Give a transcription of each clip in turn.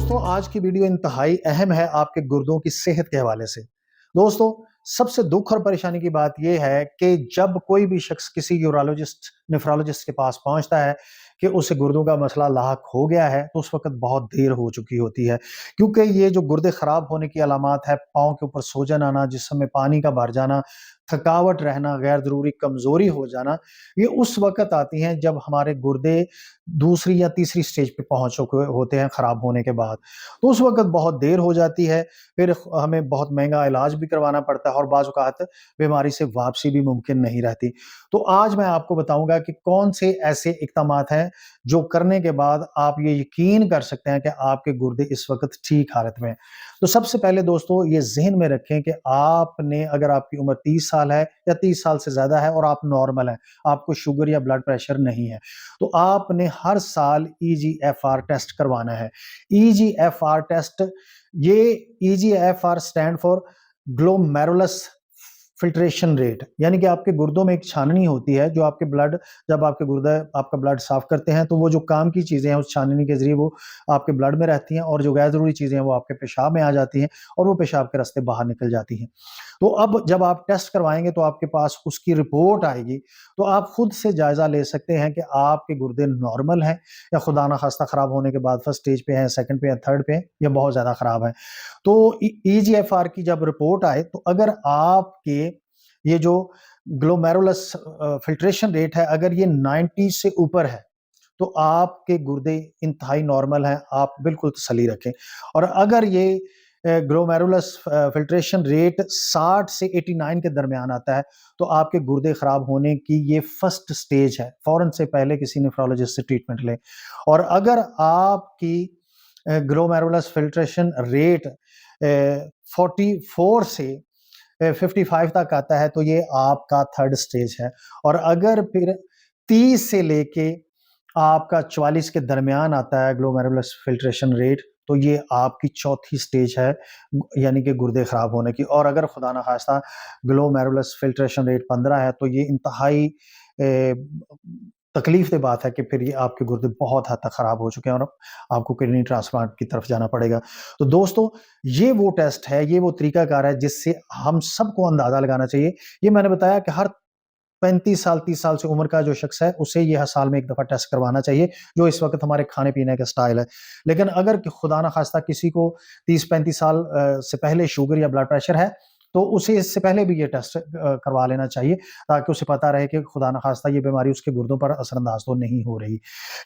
دوستوں آج کی ویڈیو انتہائی اہم ہے آپ کے گردوں کی صحت کے حوالے سے۔ دوستوں سب سے دکھ اور پریشانی کی بات یہ ہے کہ جب کوئی بھی شخص کسی یورالوجسٹ نیفرولوجسٹ کے پاس پہنچتا ہے کہ اسے گردوں کا مسئلہ لاحق ہو گیا ہے تو اس وقت بہت دیر ہو چکی ہوتی ہے، کیونکہ یہ جو گردے خراب ہونے کی علامات ہے، پاؤں کے اوپر سوجن آنا، جسم میں پانی کا بھر جانا، تھکاوٹ رہنا، غیر ضروری کمزوری ہو جانا، یہ اس وقت آتی ہیں جب ہمارے گردے دوسری یا تیسری سٹیج پہ پہنچ چکے ہوتے ہیں خراب ہونے کے بعد۔ تو اس وقت بہت دیر ہو جاتی ہے، پھر ہمیں بہت مہنگا علاج بھی کروانا پڑتا ہے اور بعض اوقات بیماری سے واپسی بھی ممکن نہیں رہتی۔ تو آج میں آپ کو بتاؤں گا کہ کون سے ایسے اقدامات ہیں جو کرنے کے بعد آپ یہ یقین کر سکتے ہیں کہ آپ کے گردے اس وقت ٹھیک حالت میں ہیں۔ تو سب سے پہلے دوستو یہ ذہن میں رکھیں کہ آپ نے اگر آپ کی عمر 30 سال ہے یا 30 سال سے زیادہ ہے اور آپ نارمل ہیں، آپ کو شوگر یا بلڈ پریشر نہیں ہے، تو آپ نے ہر سال EGFR ٹیسٹ کروانا ہے۔ EGFR ٹیسٹ، یہ EGFR stand for glomerulus filtration rate, یعنی کہ آپ کے گردوں میں ایک چھاننی ہوتی ہے جو آپ کے بلڈ، جب آپ کے گردے آپ کا بلڈ صاف کرتے ہیں تو وہ جو کام کی چیزیں ہیں اس چھاننی کے ذریعے وہ آپ کے بلڈ میں رہتی ہیں، اور جو غیر ضروری چیزیں ہیں وہ آپ کے پیشاب میں آ جاتی ہیں اور وہ پیشاب کے راستے باہر نکل جاتی ہیں۔ تو اب جب آپ ٹیسٹ کروائیں گے تو آپ کے پاس اس کی رپورٹ آئے گی، تو آپ خود سے جائزہ لے سکتے ہیں کہ آپ کے گردے نارمل ہیں یا خدا نخواستہ خراب ہونے کے بعد فرسٹ سٹیج پہ ہیں، سیکنڈ پہ ہیں، تھرڈ پہ ہیں یا بہت زیادہ خراب ہیں۔ تو EGFR کی جب رپورٹ آئے تو اگر آپ کے یہ جو گلومیرولس فلٹریشن ریٹ ہے اگر یہ 90 سے اوپر ہے تو آپ کے گردے انتہائی نارمل ہیں، آپ بالکل تسلی رکھیں۔ اور اگر یہ گلومیرولس فلٹریشن ریٹ 60 سے 89 کے درمیان آتا ہے تو آپ کے گردے خراب ہونے کی یہ فرسٹ سٹیج ہے، فوراً سے پہلے کسی نیفرولوجسٹ سے ٹریٹمنٹ لیں۔ اور اگر آپ کی گلومیرولس فلٹریشن ریٹ 44 سے 55 تک آتا ہے تو یہ آپ کا تھرڈ سٹیج ہے، اور اگر پھر 30 سے لے کے آپ کا 44 کے درمیان آتا ہے گلومیرولس فلٹریشن ریٹ تو یہ آپ کی چوتھی سٹیج ہے، یعنی کہ گردے خراب ہونے کی۔ اور اگر خدا نخواستہ گلومیرولس فلٹریشن ریٹ 15 ہے تو یہ انتہائی تکلیف دہ بات ہے کہ پھر یہ آپ کے گردے بہت حد تک خراب ہو چکے ہیں اور آپ کو کڈنی ٹرانسپلانٹ کی طرف جانا پڑے گا۔ تو دوستو یہ وہ ٹیسٹ ہے، یہ وہ طریقہ کار ہے جس سے ہم سب کو اندازہ لگانا چاہیے۔ یہ میں نے بتایا کہ ہر 35 سال 30 سال سے عمر کا جو شخص ہے اسے یہ سال میں ایک دفعہ ٹیسٹ کروانا چاہیے، جو اس وقت ہمارے کھانے پینے کا سٹائل ہے۔ لیکن اگر خدا نخواستہ کسی کو 30-35 سال سے پہلے شوگر یا بلڈ پریشر ہے تو اسے اس سے پہلے بھی یہ ٹیسٹ کروا لینا چاہیے تاکہ اسے پتہ رہے کہ خدا نخواستہ یہ بیماری اس کے گردوں پر اثر انداز تو نہیں ہو رہی۔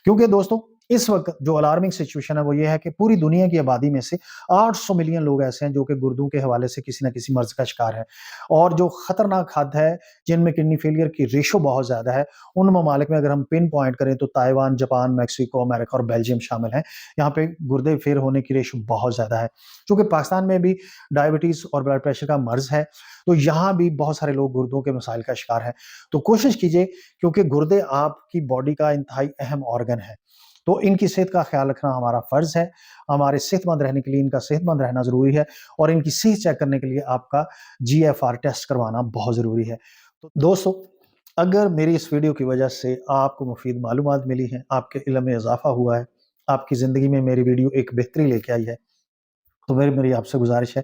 کیونکہ دوستوں اس وقت جو الارمنگ سچویشن ہے وہ یہ ہے کہ پوری دنیا کی آبادی میں سے 800 ملین لوگ ایسے ہیں جو کہ گردوں کے حوالے سے کسی نہ کسی مرض کا شکار ہے، اور جو خطرناک حد ہے جن میں کڈنی فیلئر کی ریشو بہت زیادہ ہے، ان ممالک میں اگر ہم پن پوائنٹ کریں تو تائیوان، جاپان، میکسیکو، امریکہ اور بیلجیم شامل ہیں۔ یہاں پہ گردے فیل ہونے کی ریشو بہت زیادہ ہے۔ چونکہ پاکستان میں بھی ڈائبٹیز اور بلڈ پریشر کا مرض ہے تو یہاں بھی بہت سارے لوگ گردوں کے مسائل کا شکار ہیں۔ تو کوشش کیجئے، کیونکہ گردے آپ کی باڈی کا انتہائی اہم آرگن ہے، تو ان کی صحت کا خیال رکھنا ہمارا فرض ہے۔ ہمارے صحت مند رہنے کے لیے ان کا صحت مند رہنا ضروری ہے، اور ان کی صحت چیک کرنے کے لیے آپ کا GFR ٹیسٹ کروانا بہت ضروری ہے۔ تو دوستو اگر میری اس ویڈیو کی وجہ سے آپ کو مفید معلومات ملی ہیں، آپ کے علم میں اضافہ ہوا ہے، آپ کی زندگی میں میری ویڈیو ایک بہتری لے کے آئی ہے، تو میری آپ سے گزارش ہے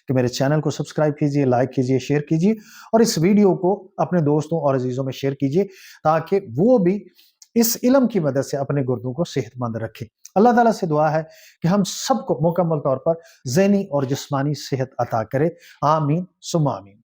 کہ میرے چینل کو سبسکرائب کیجئے، لائک کیجئے، شیئر کیجئے، اور اس ویڈیو کو اپنے دوستوں اور عزیزوں میں شیئر کیجئے تاکہ وہ بھی اس علم کی مدد سے اپنے گردوں کو صحت مند رکھیں۔ اللہ تعالیٰ سے دعا ہے کہ ہم سب کو مکمل طور پر ذہنی اور جسمانی صحت عطا کرے۔ آمین ثم آمین۔